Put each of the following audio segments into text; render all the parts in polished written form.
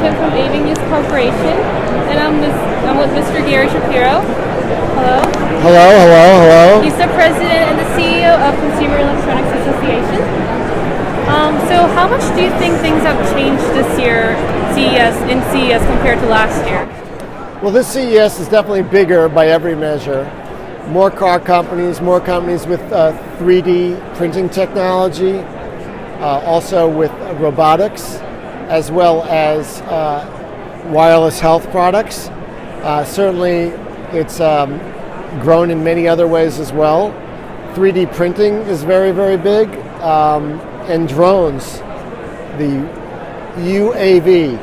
Kim from AVING News Corporation, and I'm with Mr. Shapiro. Hello. Hello. He's the president and the CEO of Consumer Electronics Association. So how much do you think things have changed this year, CES compared to last year? Well, this CES is definitely bigger by every measure. More car companies, more companies with 3D printing technology, also with robotics, as well as wireless health products. Certainly, it's grown in many other ways as well. 3D printing is very, very big, and drones, the UAV,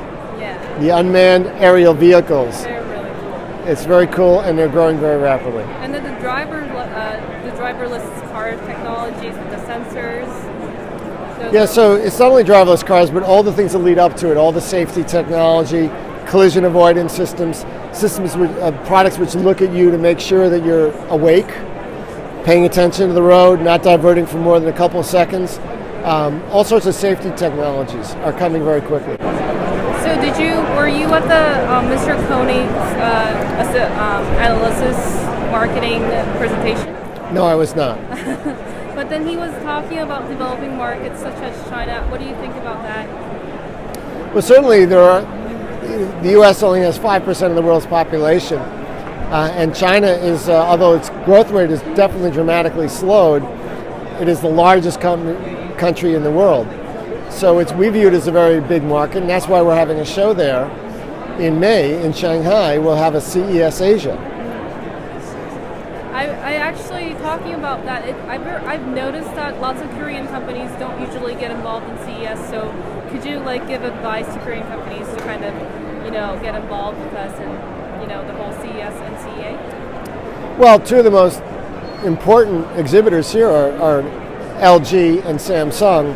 the unmanned aerial vehicles. They're really cool. It's very cool, and they're growing very rapidly. And then the driverless car technologies with the sensors. Yeah, so it's not only driverless cars, but all the things that lead up to it, all the safety technology, collision avoidance systems, products which look at you to make sure that you're awake, paying attention to the road, not diverting for more than a couple of seconds. All sorts of safety technologies are coming very quickly. So were you at the Mr. Koenig's analysis marketing presentation? No, I was not. But then he was talking about developing markets such as China. What do you think about that? Well, certainly the U.S. only has 5% of the world's population, and China is, although its growth rate is definitely dramatically slowed, it is the largest country in the world. So we view it as a very big market, and that's why we're having a show there in May in Shanghai. We'll have a CES Asia. I actually, talking about that, I've noticed that lots of Korean companies don't usually get involved in CES, so could you give advice to Korean companies to kind of, get involved with us in, the whole CES and CEA? Well, two of the most important exhibitors here are LG and Samsung.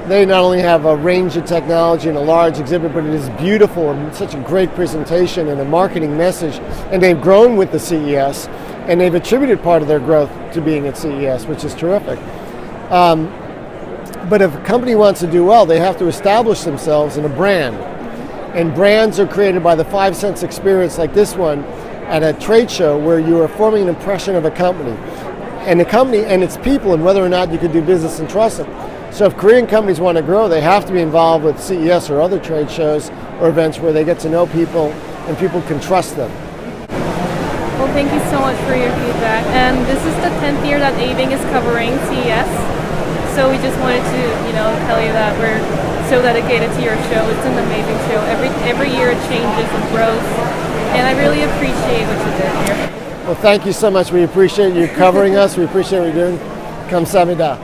They not only have a range of technology and a large exhibit, but it is beautiful and such a great presentation and a marketing message. And they've grown with the CES, and they've attributed part of their growth to being at CES, which is terrific. But if a company wants to do well, they have to establish themselves in a brand. And brands are created by the 5 sense experience like this one at a trade show where you are forming an impression of a company. And the company and its people, and whether or not you can do business and trust them. So if Korean companies want to grow, they have to be involved with CES or other trade shows or events where they get to know people and people can trust them. Well, thank you so much for your feedback. And this is the 10th year that AVING is covering CES. So we just wanted to, tell you that we're so dedicated to your show. It's an amazing show. Every year it changes and grows. And I really appreciate what you did here. Well, thank you so much. We appreciate you covering us. We appreciate what you're doing. Kamsahamnida.